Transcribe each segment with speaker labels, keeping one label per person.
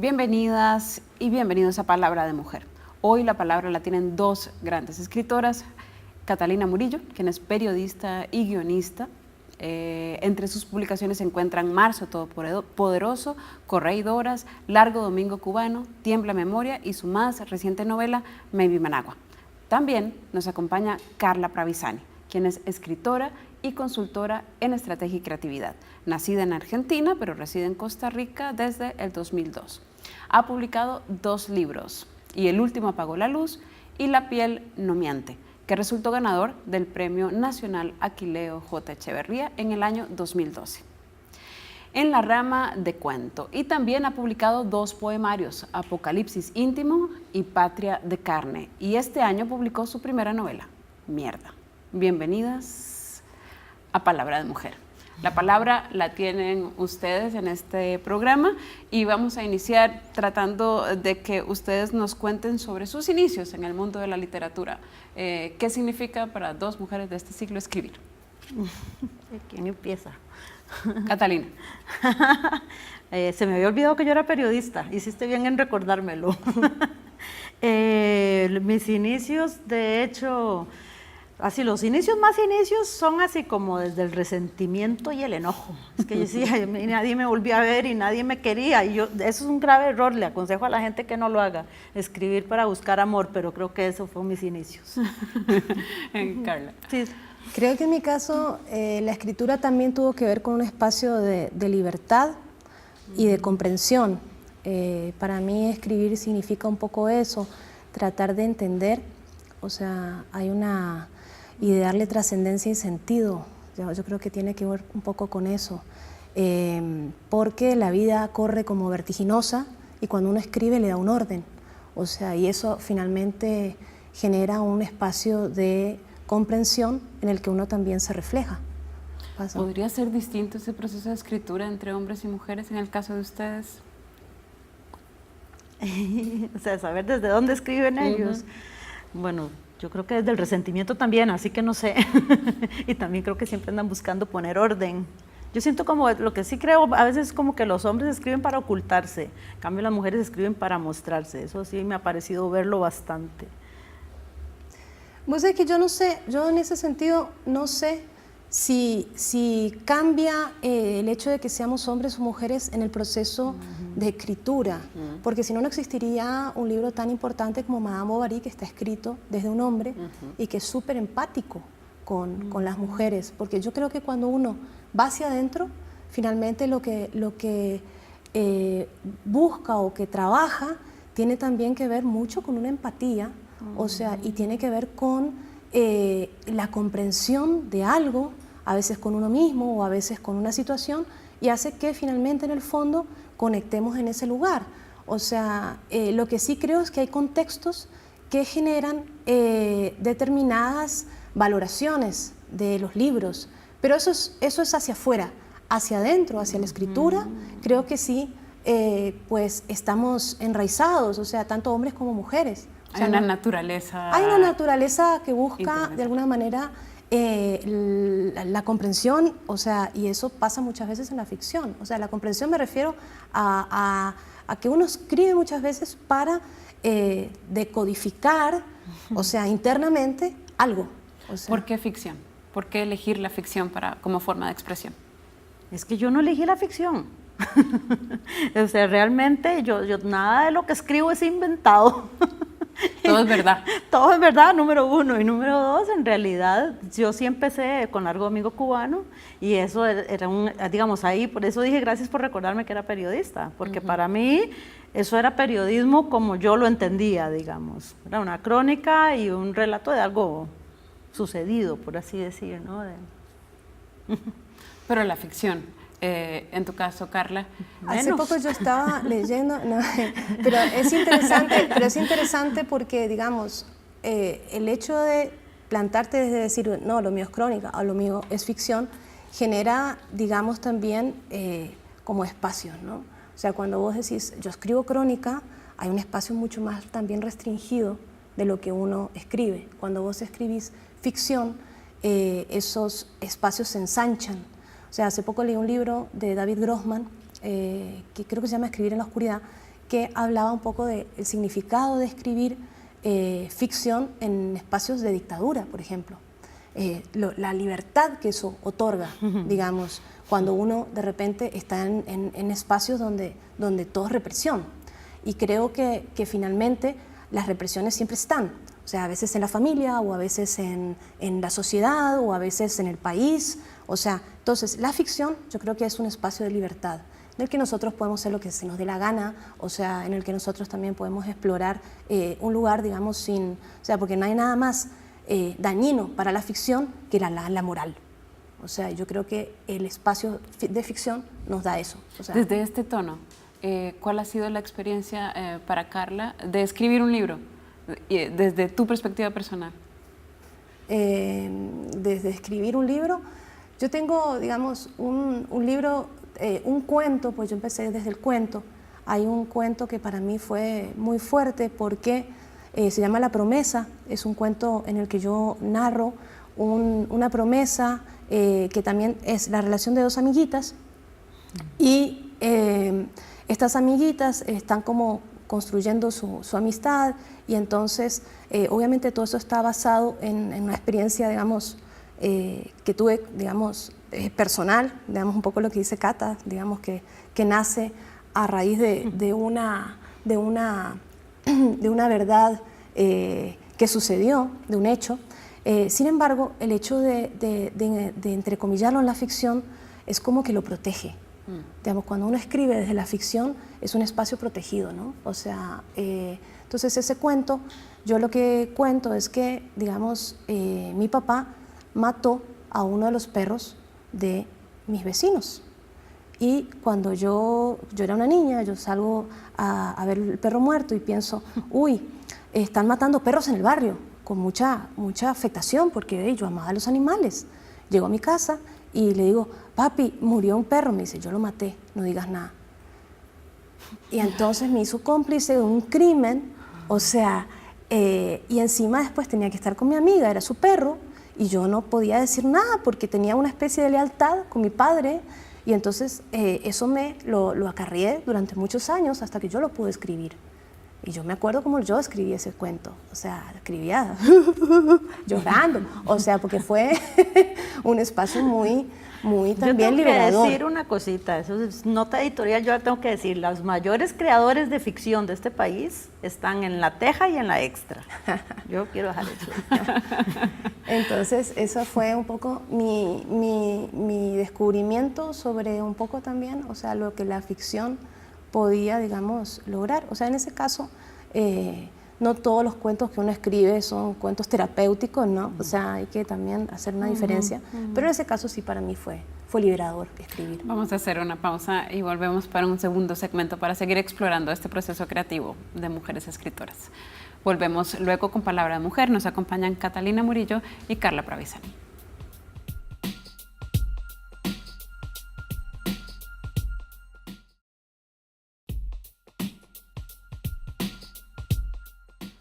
Speaker 1: Bienvenidas y bienvenidos a Palabra de Mujer. Hoy la palabra la tienen dos grandes escritoras, Catalina Murillo, quien es periodista y guionista. Entre sus publicaciones se encuentran Marzo Todopoderoso, Correidoras, Largo Domingo Cubano, Tiembla Memoria y su más reciente novela, Maybe Managua. También nos acompaña Carla Pravisani, quien es escritora y consultora en estrategia y creatividad. Nacida en Argentina, pero reside en Costa Rica desde el 2002. Ha publicado 2 libros, y el último, Apagó la luz, y La piel no miente, que resultó ganador del Premio Nacional Aquileo J. Echeverría en el año 2012. En la rama de cuento, y también ha publicado 2 poemarios, Apocalipsis íntimo y Patria de carne, y este año publicó su primera novela, Mierda. Bienvenidas a Palabra de Mujer. La palabra la tienen ustedes en este programa y vamos a iniciar tratando de que ustedes nos cuenten sobre sus inicios en el mundo de la literatura. ¿Qué significa para 2 mujeres de este siglo escribir?
Speaker 2: ¿Quién empieza?
Speaker 1: Catalina.
Speaker 2: Se me había olvidado que yo era periodista, hiciste bien en recordármelo. Mis inicios, de hecho, así los inicios son así como desde el resentimiento y el enojo. Es que yo decía, nadie me volvía a ver y nadie me quería. Y eso es un grave error, le aconsejo a la gente que no lo haga, escribir para buscar amor, pero creo que eso fue mis inicios.
Speaker 1: Carla.
Speaker 2: Sí.
Speaker 3: Creo que en mi caso la escritura también tuvo que ver con un espacio de libertad y de comprensión. Para mí escribir significa un poco eso, tratar de entender, o sea, y de darle trascendencia y sentido. Yo creo que tiene que ver un poco con eso, porque la vida corre como vertiginosa y cuando uno escribe le da un orden, o sea, y eso finalmente genera un espacio de comprensión en el que uno también se refleja.
Speaker 1: ¿Podría ser distinto ese proceso de escritura entre hombres y mujeres en el caso de ustedes?
Speaker 2: O sea, saber desde dónde escriben ellos. Bueno, yo creo que desde el resentimiento también, así que no sé. Y también creo que siempre andan buscando poner orden. Yo siento como, lo que sí creo, a veces como que los hombres escriben para ocultarse, en cambio las mujeres escriben para mostrarse. Eso sí me ha parecido verlo bastante.
Speaker 3: Pues es que yo no sé, yo en ese sentido no sé si cambia el hecho de que seamos hombres o mujeres en el proceso de escritura, porque si no, no existiría un libro tan importante como Madame Bovary, que está escrito desde un hombre y que es súper empático con las mujeres, porque yo creo que cuando uno va hacia adentro, finalmente lo que busca o que trabaja tiene también que ver mucho con una empatía, o sea, y tiene que ver con la comprensión de algo, a veces con uno mismo o a veces con una situación, y hace que finalmente en el fondo conectemos en ese lugar. O sea, lo que sí creo es que hay contextos que generan determinadas valoraciones de los libros, pero eso es hacia afuera. Hacia adentro, hacia la escritura, creo que sí, pues estamos enraizados, o sea, tanto hombres como mujeres. O sea,
Speaker 1: hay una naturaleza.
Speaker 3: Hay una naturaleza que busca de alguna manera la comprensión, o sea, y eso pasa muchas veces en la ficción. O sea, la comprensión me refiero a que uno escribe muchas veces para decodificar, o sea, internamente algo. O sea,
Speaker 1: ¿Por qué ficción? ¿Por qué elegir la ficción como forma de expresión?
Speaker 2: Es que yo no elegí la ficción. O sea, realmente yo nada de lo que escribo es inventado.
Speaker 1: Todo es verdad.
Speaker 2: Todo es verdad, número 1. Y número 2, en realidad, yo sí empecé con Largo Domingo Cubano y eso era digamos, ahí, por eso dije gracias por recordarme que era periodista, porque para mí eso era periodismo como yo lo entendía, digamos. Era una crónica y un relato de algo sucedido, por así decir, ¿no?
Speaker 1: Pero la ficción, en tu caso, Carla.
Speaker 3: Hace poco yo estaba leyendo, pero es interesante porque, digamos, el hecho de plantarte desde decir, no, lo mío es crónica o lo mío es ficción, genera, digamos, también como espacios, ¿no? O sea, cuando vos decís, yo escribo crónica, hay un espacio mucho más también restringido de lo que uno escribe. Cuando vos escribís ficción, esos espacios se ensanchan. O sea, hace poco leí un libro de David Grossman, que creo que se llama Escribir en la oscuridad, que hablaba un poco del significado de escribir ficción en espacios de dictadura, por ejemplo. La libertad que eso otorga, digamos, cuando uno de repente está en espacios donde todo es represión. Y creo que finalmente las represiones siempre están, o sea, a veces en la familia, o a veces en la sociedad, o a veces en el país. O sea, entonces la ficción yo creo que es un espacio de libertad, en el que nosotros podemos hacer lo que se nos dé la gana, o sea, en el que nosotros también podemos explorar un lugar, digamos, sin, o sea, porque no hay nada más dañino para la ficción que la moral. O sea, yo creo que el espacio de ficción nos da eso. O sea,
Speaker 1: desde este tono, ¿cuál ha sido la experiencia para Carla de escribir un libro, desde tu perspectiva personal?
Speaker 3: Desde escribir un libro, yo tengo, digamos, un libro, un cuento, pues yo empecé desde el cuento. Hay un cuento que para mí fue muy fuerte porque se llama La Promesa. Es un cuento en el que yo narro una promesa que también es la relación de dos amiguitas, y estas amiguitas están como construyendo su amistad, y entonces obviamente todo eso está basado en una experiencia, digamos, que tuve, digamos, personal, digamos, un poco lo que dice Cata, digamos, que nace a raíz de una verdad que sucedió, de un hecho. Sin embargo, el hecho de entrecomillarlo en la ficción es como que lo protege. Digamos, cuando uno escribe desde la ficción es un espacio protegido, ¿no? O sea, entonces ese cuento, yo lo que cuento es que, digamos, mi papá mató a uno de los perros de mis vecinos. Y cuando yo era una niña, yo salgo a ver el perro muerto y pienso, uy, están matando perros en el barrio, con mucha afectación, porque yo amaba a los animales. Llego a mi casa y le digo, papi, murió un perro. Me dice, yo lo maté, no digas nada. Y entonces me hizo cómplice de un crimen, o sea, y encima después tenía que estar con mi amiga, era su perro, y yo no podía decir nada porque tenía una especie de lealtad con mi padre. Y entonces eso lo acarreé durante muchos años hasta que yo lo pude escribir. Y yo me acuerdo cómo yo escribí ese cuento, o sea, escribía llorando, o sea, porque fue un espacio muy también liberador.
Speaker 2: Yo tengo que decir una cosita, eso es nota editorial, yo la tengo que decir, los mayores creadores de ficción de este país están en La Teja y en La Extra. Yo quiero dejar eso.
Speaker 3: Entonces, eso fue un poco mi descubrimiento sobre un poco también, o sea, lo que la ficción podía, digamos, lograr. O sea, en ese caso, no todos los cuentos que uno escribe son cuentos terapéuticos, ¿no? O sea, hay que también hacer una diferencia. Pero en ese caso sí para mí fue liberador escribir.
Speaker 1: Vamos a hacer una pausa y volvemos para un segundo segmento para seguir explorando este proceso creativo de mujeres escritoras. Volvemos luego con Palabra de Mujer. Nos acompañan Catalina Murillo y Carla Pravisani.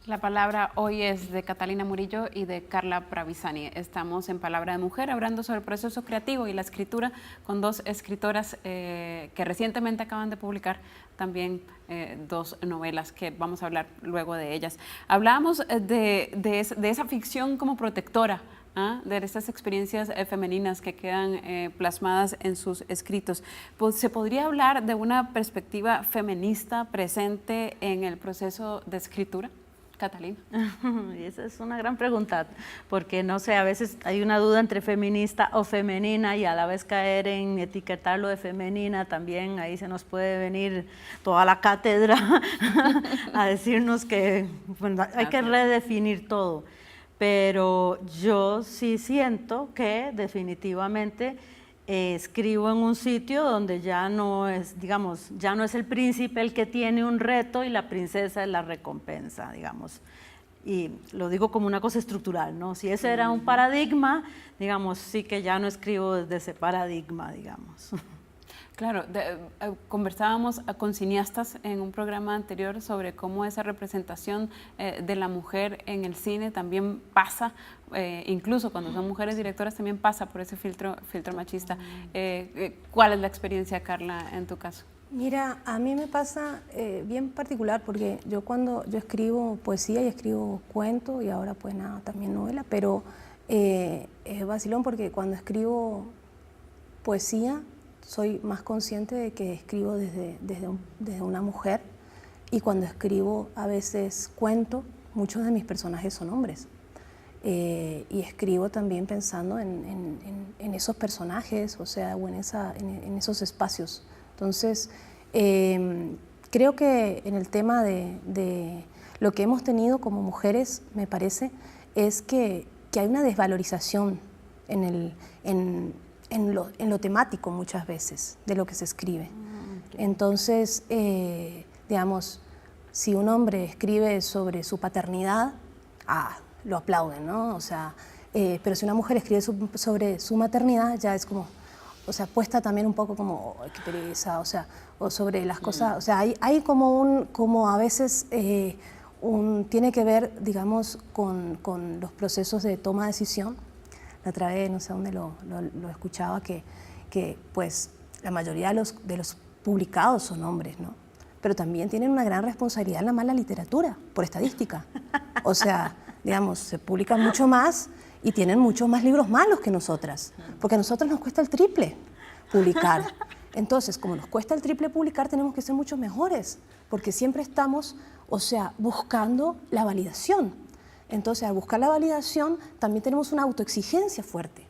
Speaker 1: La palabra hoy es de Catalina Murillo y de Carla Pravisani. Estamos en Palabra de Mujer hablando sobre el proceso creativo y la escritura con dos escritoras que recientemente acaban de publicar también dos novelas que vamos a hablar luego de ellas. Hablábamos de esa ficción como protectora, de estas experiencias femeninas que quedan plasmadas en sus escritos. Pues, ¿se podría hablar de una perspectiva feminista presente en el proceso de escritura? Catalina.
Speaker 2: Esa es una gran pregunta, porque no sé, a veces hay una duda entre feminista o femenina y a la vez caer en etiquetarlo de femenina, también ahí se nos puede venir toda la cátedra a decirnos que bueno, hay que redefinir todo. Pero yo sí siento que definitivamente escribo en un sitio donde ya no es, digamos, ya no es el príncipe el que tiene un reto y la princesa es la recompensa, digamos. Y lo digo como una cosa estructural, ¿no? Si ese era un paradigma, digamos, sí que ya no escribo desde ese paradigma, digamos.
Speaker 1: Claro, conversábamos con cineastas en un programa anterior sobre cómo esa representación de la mujer en el cine también pasa, incluso cuando son mujeres directoras, también pasa por ese filtro machista. ¿Cuál es la experiencia, Carla, en tu caso?
Speaker 3: Mira, a mí me pasa bien particular porque cuando yo escribo poesía y escribo cuento y ahora pues nada, también novela, pero es vacilón porque cuando escribo poesía soy más consciente de que escribo desde una mujer, y cuando escribo a veces cuento, muchos de mis personajes son hombres. Y escribo también pensando en esos personajes, o sea, o en esos espacios. Entonces, creo que en el tema de lo que hemos tenido como mujeres, me parece, es que hay una desvalorización en lo temático muchas veces de lo que se escribe. Entonces, digamos, si un hombre escribe sobre su paternidad, lo aplauden, ¿no? O sea, pero si una mujer escribe sobre su maternidad, ya es como, o sea, puesta también un poco como, oh, qué pereza, o sea, o sobre las cosas, o sea, hay como a veces tiene que ver, digamos, con los procesos de toma de decisión. La otra vez, no sé dónde lo escuchaba, que pues la mayoría de los publicados son hombres, ¿no? Pero también tienen una gran responsabilidad en la mala literatura, por estadística. O sea, digamos, se publican mucho más y tienen muchos más libros malos que nosotras, porque a nosotros nos cuesta el triple publicar. Entonces, como nos cuesta el triple publicar, tenemos que ser mucho mejores, porque siempre estamos, o sea, buscando la validación. Entonces, al buscar la validación, también tenemos una autoexigencia fuerte.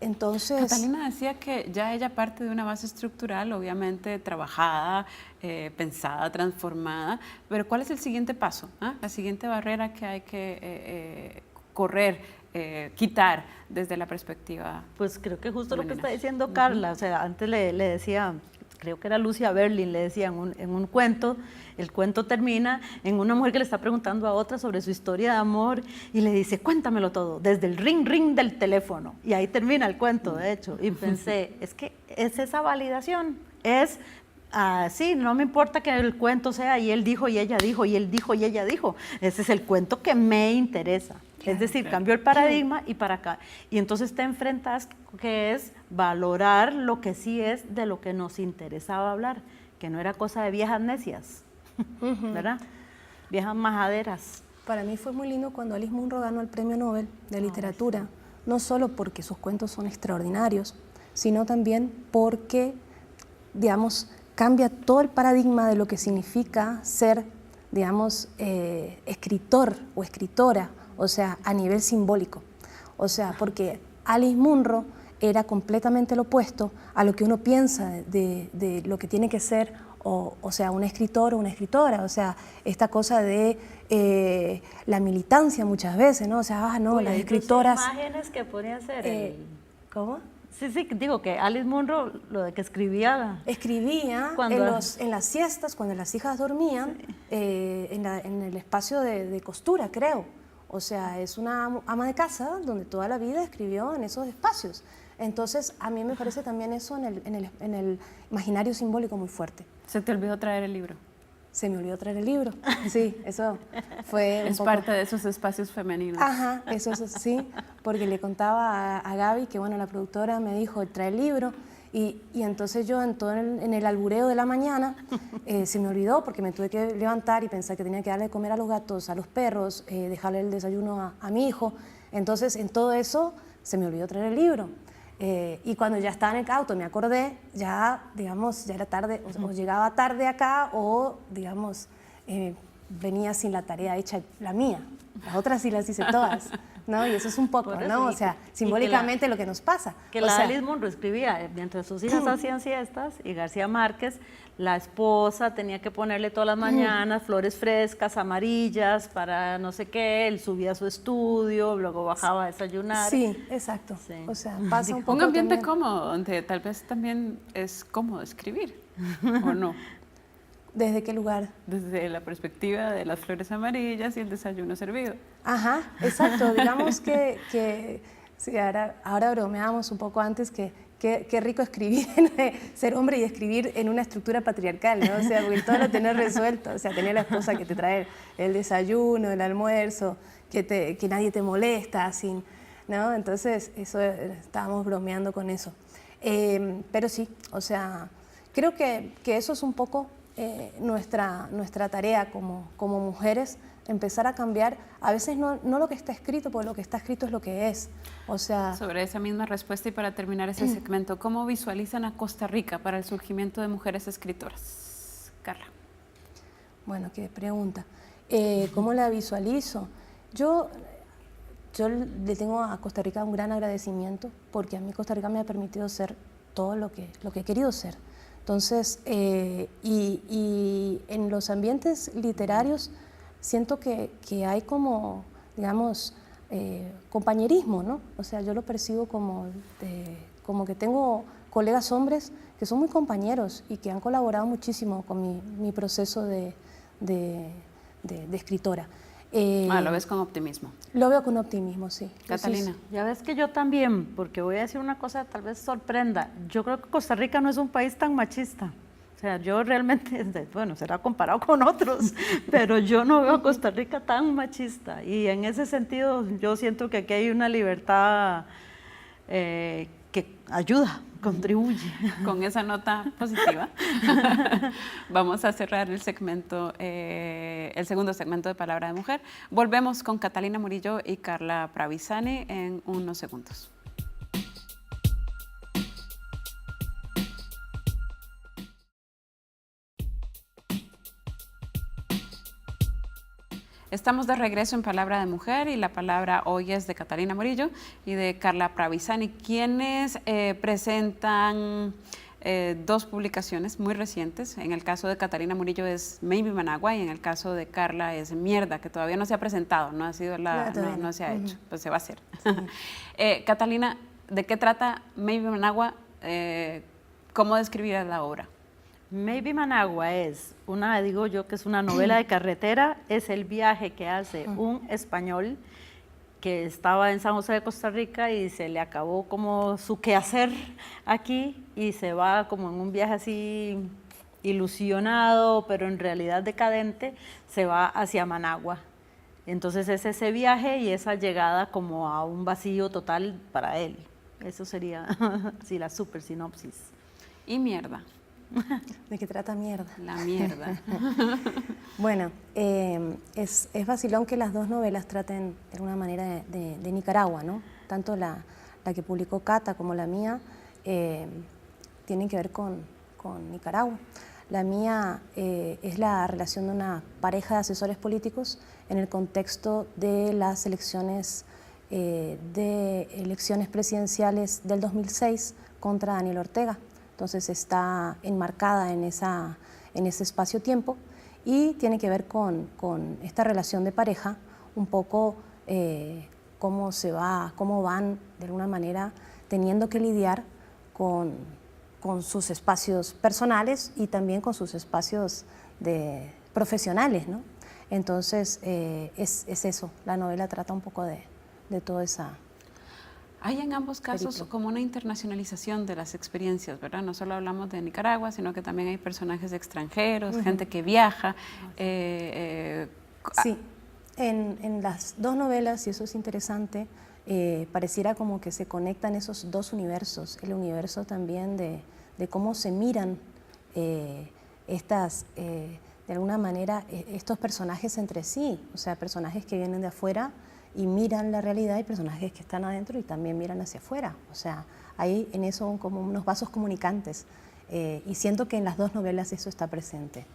Speaker 3: Entonces,
Speaker 1: Catalina decía que ya ella parte de una base estructural, obviamente trabajada, pensada, transformada, pero ¿cuál es el siguiente paso? La siguiente barrera que hay que correr, quitar desde la perspectiva.
Speaker 2: Pues creo que justo
Speaker 1: femenina.
Speaker 2: lo que está diciendo Carla, o sea, antes le decía, creo que era Lucia Berlin, le decía en un cuento, el cuento termina en una mujer que le está preguntando a otra sobre su historia de amor y le dice, cuéntamelo todo, desde el ring ring del teléfono, y ahí termina el cuento, de hecho, y pensé, es que es esa validación, es, sí, no me importa que el cuento sea y él dijo y ella dijo, y él dijo y ella dijo, ese es el cuento que me interesa. Es decir, cambió el paradigma y para acá. Y entonces te enfrentas, que es valorar lo que sí es de lo que nos interesaba hablar, que no era cosa de viejas necias, ¿verdad? Viejas majaderas.
Speaker 3: para mí fue muy lindo cuando Alice Munro ganó el Premio Nobel de Literatura, no solo porque sus cuentos son extraordinarios, sino también porque, digamos, cambia todo el paradigma de lo que significa ser, digamos, escritor o escritora, o sea, a nivel simbólico. O sea, porque Alice Munro era completamente lo opuesto a lo que uno piensa de lo que tiene que ser, o sea, un escritor o una escritora. O sea, esta cosa de la militancia muchas veces, ¿no? O sea, no, las escritoras...
Speaker 2: Imágenes que podía hacer.
Speaker 3: ¿Cómo?
Speaker 2: Sí, digo que Alice Munro, lo de que escribía...
Speaker 3: Escribía en las siestas, cuando las hijas dormían, sí. En el espacio de costura, creo. O sea, es una ama de casa donde toda la vida escribió en esos espacios. Entonces, a mí me parece también eso en el imaginario simbólico muy fuerte.
Speaker 1: ¿Se te olvidó traer el libro?
Speaker 3: Se me olvidó traer el libro, sí, eso fue un
Speaker 1: poco... parte de esos espacios femeninos.
Speaker 3: Ajá, eso sí, porque le contaba a Gaby que, bueno, la productora me dijo, trae el libro, y entonces yo en el albureo de la mañana se me olvidó porque me tuve que levantar y pensar que tenía que darle de comer a los gatos, a los perros, dejarle el desayuno a mi hijo. Entonces, en todo eso se me olvidó traer el libro. Y cuando ya estaba en el auto me acordé, ya, digamos, ya era tarde, o llegaba tarde acá o, digamos, venía sin la tarea hecha la mía. Las otras sí las hice todas, ¿no? Y eso es un poco, ¿no? O sea, simbólicamente lo que nos pasa.
Speaker 2: Que la Alice Munro escribía, mientras sus hijas hacían siestas, y García Márquez, la esposa tenía que ponerle todas las mañanas flores frescas, amarillas, para no sé qué, él subía a su estudio, luego bajaba a desayunar.
Speaker 3: Sí, exacto. Sí. O sea, pasa un poco
Speaker 1: un ambiente
Speaker 3: también...
Speaker 1: cómodo, donde tal vez también es cómodo escribir, ¿o no?
Speaker 3: ¿Desde qué lugar?
Speaker 1: Desde la perspectiva de las flores amarillas y el desayuno servido.
Speaker 3: Ajá, exacto. Digamos que sí, ahora bromeábamos un poco antes que qué rico escribir, ser hombre y escribir en una estructura patriarcal, ¿no? O sea, porque todo lo tenés resuelto. O sea, tener la esposa que te trae el desayuno, el almuerzo, que nadie te molesta, ¿no? Entonces, eso estábamos bromeando con eso. Pero sí, o sea... creo que eso es un poco nuestra tarea como mujeres, empezar a cambiar, a veces no lo que está escrito, porque lo que está escrito es lo que es. O sea,
Speaker 1: sobre esa misma respuesta y para terminar ese segmento, ¿cómo visualizan a Costa Rica para el surgimiento de mujeres escritoras? Carla.
Speaker 3: Bueno, qué pregunta. ¿Cómo la visualizo? Yo le tengo a Costa Rica un gran agradecimiento, porque a mí Costa Rica me ha permitido ser todo lo que he querido ser. Entonces, y en los ambientes literarios siento que hay como, digamos, compañerismo, ¿no? O sea, yo lo percibo como que tengo colegas hombres que son muy compañeros y que han colaborado muchísimo con mi proceso de escritora.
Speaker 1: Lo ves con optimismo.
Speaker 3: Lo veo con optimismo, sí.
Speaker 1: Catalina.
Speaker 2: Ya ves que yo también, porque voy a decir una cosa tal vez sorprenda, yo creo que Costa Rica no es un país tan machista. O sea, yo realmente, bueno, será comparado con otros, pero yo no veo a Costa Rica tan machista. Y en ese sentido, yo siento que aquí hay una libertad que ayuda, contribuye.
Speaker 1: Con esa nota positiva, vamos a cerrar el segmento, el segundo segmento de Palabra de Mujer. Volvemos con Catalina Murillo y Carla Pravisani en unos segundos. Estamos de regreso en Palabra de Mujer y la palabra hoy es de Catalina Murillo y de Carla Pravisani, quienes presentan dos publicaciones muy recientes. En el caso de Catalina Murillo es Maybe Managua y en el caso de Carla es Mierda, que todavía no se ha presentado, no se ha hecho, pues se va a hacer. Sí. Catalina, ¿de qué trata Maybe Managua? ¿Cómo describirás la obra?
Speaker 2: Maybe Managua es digo yo que es una novela de carretera, es el viaje que hace un español que estaba en San José de Costa Rica y se le acabó como su quehacer aquí y se va como en un viaje así ilusionado, pero en realidad decadente, se va hacia Managua. Entonces es ese viaje y esa llegada como a un vacío total para él. Eso sería sí, la super sinopsis.
Speaker 1: Y Mierda.
Speaker 3: ¿De qué trata Mierda?
Speaker 1: La mierda.
Speaker 3: Bueno, es vacilón que las dos novelas traten de alguna manera de Nicaragua, ¿no? Tanto la que publicó Cata como la mía tienen que ver con Nicaragua. La mía es la relación de una pareja de asesores políticos en el contexto de las elecciones presidenciales del 2006 contra Daniel Ortega. Entonces está enmarcada en ese espacio-tiempo y tiene que ver con esta relación de pareja, un poco cómo van de alguna manera teniendo que lidiar con sus espacios personales y también con sus espacios profesionales, ¿no? Entonces es eso, la novela trata un poco de toda esa...
Speaker 1: Hay en ambos casos como una internacionalización de las experiencias, ¿verdad? No solo hablamos de Nicaragua, sino que también hay personajes extranjeros, gente que viaja.
Speaker 3: Sí, en las dos novelas, y eso es interesante, pareciera como que se conectan esos dos universos, el universo también de cómo se miran de alguna manera estos personajes entre sí, o sea, personajes que vienen de afuera y miran la realidad y personajes que están adentro y también miran hacia afuera. O sea, hay en eso como unos vasos comunicantes y siento que en las dos novelas eso está presente.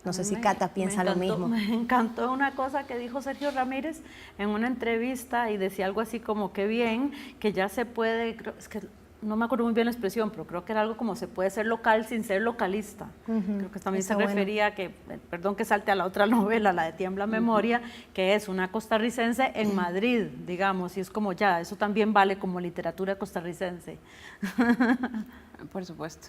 Speaker 3: No sé si Cata piensa lo mismo.
Speaker 2: Me encantó una cosa que dijo Sergio Ramírez en una entrevista y decía algo así como que bien, que ya se puede, es que no me acuerdo muy bien la expresión, pero creo que era algo como se puede ser local sin ser localista. Creo que también se refería a que, perdón que salte a la otra novela, la de Tiembla Memoria, que es una costarricense en Madrid, digamos, y es como ya, eso también vale como literatura costarricense.
Speaker 1: Por supuesto.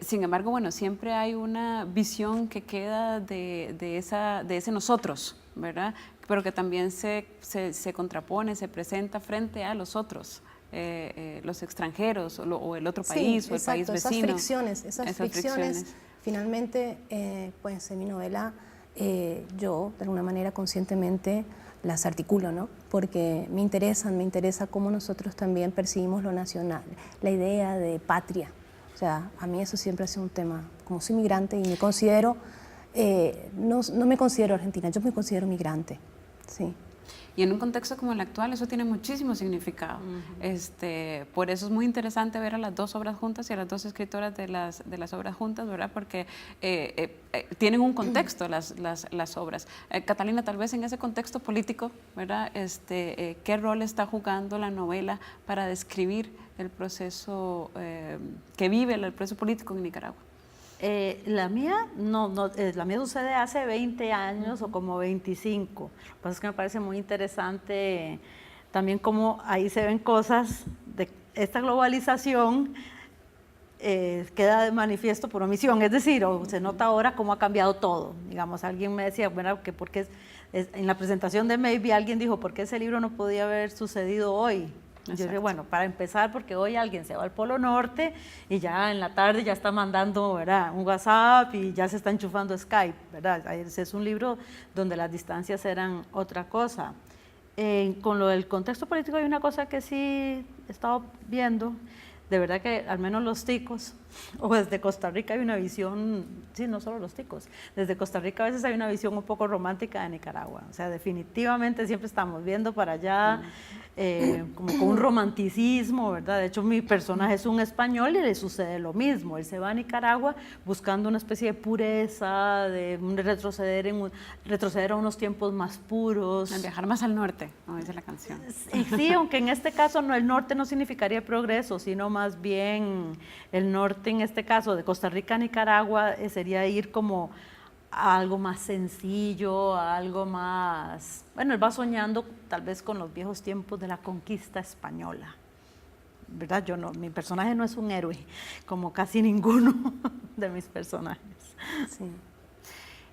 Speaker 1: Sin embargo, bueno, siempre hay una visión que queda de ese nosotros, ¿verdad? Pero que también se contrapone, se presenta frente a los otros. Los extranjeros o el otro país, sí, o el país vecino.
Speaker 3: Esas fricciones. Finalmente, pues en mi novela yo de alguna manera conscientemente las articulo, ¿no? Porque me interesa cómo nosotros también percibimos lo nacional, la idea de patria. O sea, a mí eso siempre ha sido un tema. Como soy migrante y me considero, no me considero argentina, yo me considero migrante, sí.
Speaker 1: Y en un contexto como el actual, eso tiene muchísimo significado. Por eso es muy interesante ver a las dos obras juntas y a las dos escritoras de las obras juntas, ¿verdad? Porque tienen un contexto las obras. Catalina, tal vez en ese contexto político, ¿verdad? ¿Qué rol está jugando la novela para describir el proceso que vive el proceso político en Nicaragua?
Speaker 2: La mía la mía sucede hace 20 años o como 25. Lo que pasa es que me parece muy interesante también cómo ahí se ven cosas de esta globalización queda de manifiesto por omisión, es decir, se nota ahora cómo ha cambiado todo. Digamos, alguien me decía, bueno, que porque en la presentación de Maybe alguien dijo, ¿por qué ese libro no podía haber sucedido hoy? Exacto. Yo dije, bueno, para empezar, porque hoy alguien se va al Polo Norte y ya en la tarde ya está mandando, ¿verdad?, un WhatsApp y ya se está enchufando Skype, ¿verdad? Es un libro donde las distancias eran otra cosa. Con lo del contexto político hay una cosa que sí he estado viendo, de verdad que al menos los ticos, o desde Costa Rica hay una visión, sí, no solo los ticos, desde Costa Rica a veces hay una visión un poco romántica de Nicaragua, o sea, definitivamente siempre estamos viendo para allá, como con un romanticismo, ¿verdad? De hecho, mi personaje es un español y le sucede lo mismo, él se va a Nicaragua buscando una especie de pureza, de retroceder a unos tiempos más puros.
Speaker 1: Viajar más al norte, como dice la canción.
Speaker 2: Y sí, aunque en este caso el norte no significaría progreso, sino más bien el norte en este caso de Costa Rica a Nicaragua sería ir como a algo más sencillo, a algo más, bueno, él va soñando tal vez con los viejos tiempos de la conquista española, ¿verdad? Mi personaje no es un héroe, como casi ninguno de mis personajes.
Speaker 3: Sí.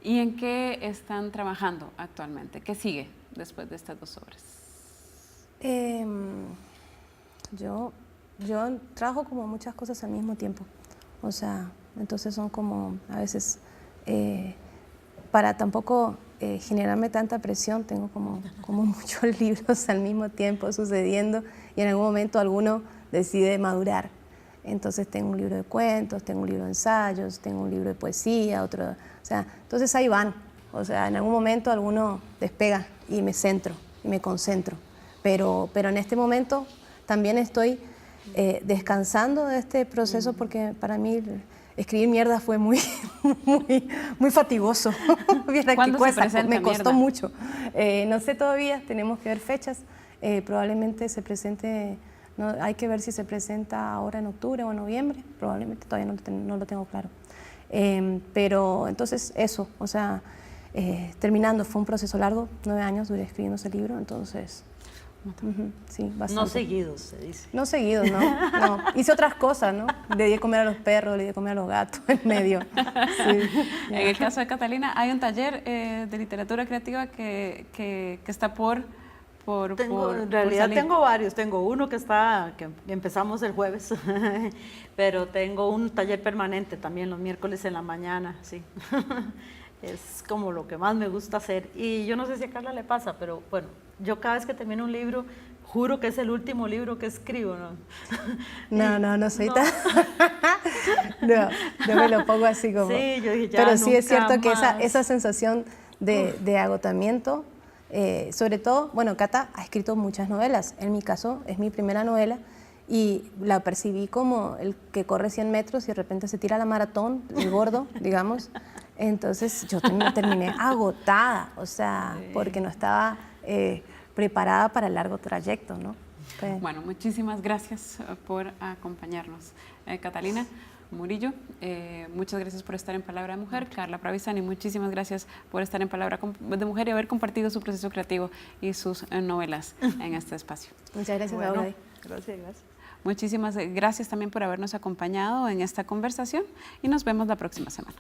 Speaker 1: ¿Y en qué están trabajando actualmente? ¿Qué sigue después de estas dos obras?
Speaker 3: Yo trabajo como muchas cosas al mismo tiempo, o sea, entonces son como a veces, para tampoco generarme tanta presión, tengo como muchos libros al mismo tiempo sucediendo y en algún momento alguno decide madurar. Entonces tengo un libro de cuentos, tengo un libro de ensayos, tengo un libro de poesía, otro, o sea, entonces ahí van, o sea, en algún momento alguno despega y me centro y me concentro, pero en este momento también estoy descansando de este proceso porque para mí escribir mierda fue muy fatigoso.
Speaker 1: ¿Cuándo se presenta
Speaker 3: me costó
Speaker 1: Mierda?
Speaker 3: mucho. No sé todavía, tenemos que ver fechas. Probablemente se presente, no, hay que ver si se presenta ahora en octubre o en noviembre. Probablemente todavía no lo tengo claro. Pero entonces eso, o sea, terminando, fue un proceso largo, 9 años duré escribiendo ese libro, entonces... sí, bastante.
Speaker 2: No seguidos, se dice.
Speaker 3: No seguidos, no. Hice otras cosas, ¿no? Le di de comer a los perros, le di de comer a los gatos en medio. Sí.
Speaker 1: En el caso de Catalina, hay un taller de literatura creativa que está por
Speaker 2: En realidad
Speaker 1: salir.
Speaker 2: tengo varios, tengo uno que empezamos el jueves, pero tengo un taller permanente también los miércoles en la mañana, sí. Es como lo que más me gusta hacer. Y yo no sé si a Carla le pasa, pero bueno, yo cada vez que termino un libro, juro que es el último libro que escribo, ¿no?
Speaker 3: No soy tan... no me lo pongo así como...
Speaker 2: Sí, yo dije, ya
Speaker 3: pero sí es cierto
Speaker 2: más.
Speaker 3: que esa sensación de agotamiento, sobre todo, bueno, Cata ha escrito muchas novelas, en mi caso es mi primera novela, y la percibí como el que corre 100 metros y de repente se tira la maratón, el gordo, digamos. Entonces yo terminé agotada, o sea, porque no estaba preparada para el largo trayecto, ¿no? Pues,
Speaker 1: Bueno, muchísimas gracias por acompañarnos. Catalina Murillo, muchas gracias por estar en Palabra de Mujer. Carla Pravisani, muchísimas gracias por estar en Palabra de Mujer y haber compartido su proceso creativo y sus novelas en este espacio.
Speaker 3: muchas gracias,
Speaker 2: Bueno,
Speaker 3: Audrey.
Speaker 2: gracias.
Speaker 1: Muchísimas gracias también por habernos acompañado en esta conversación y nos vemos la próxima semana.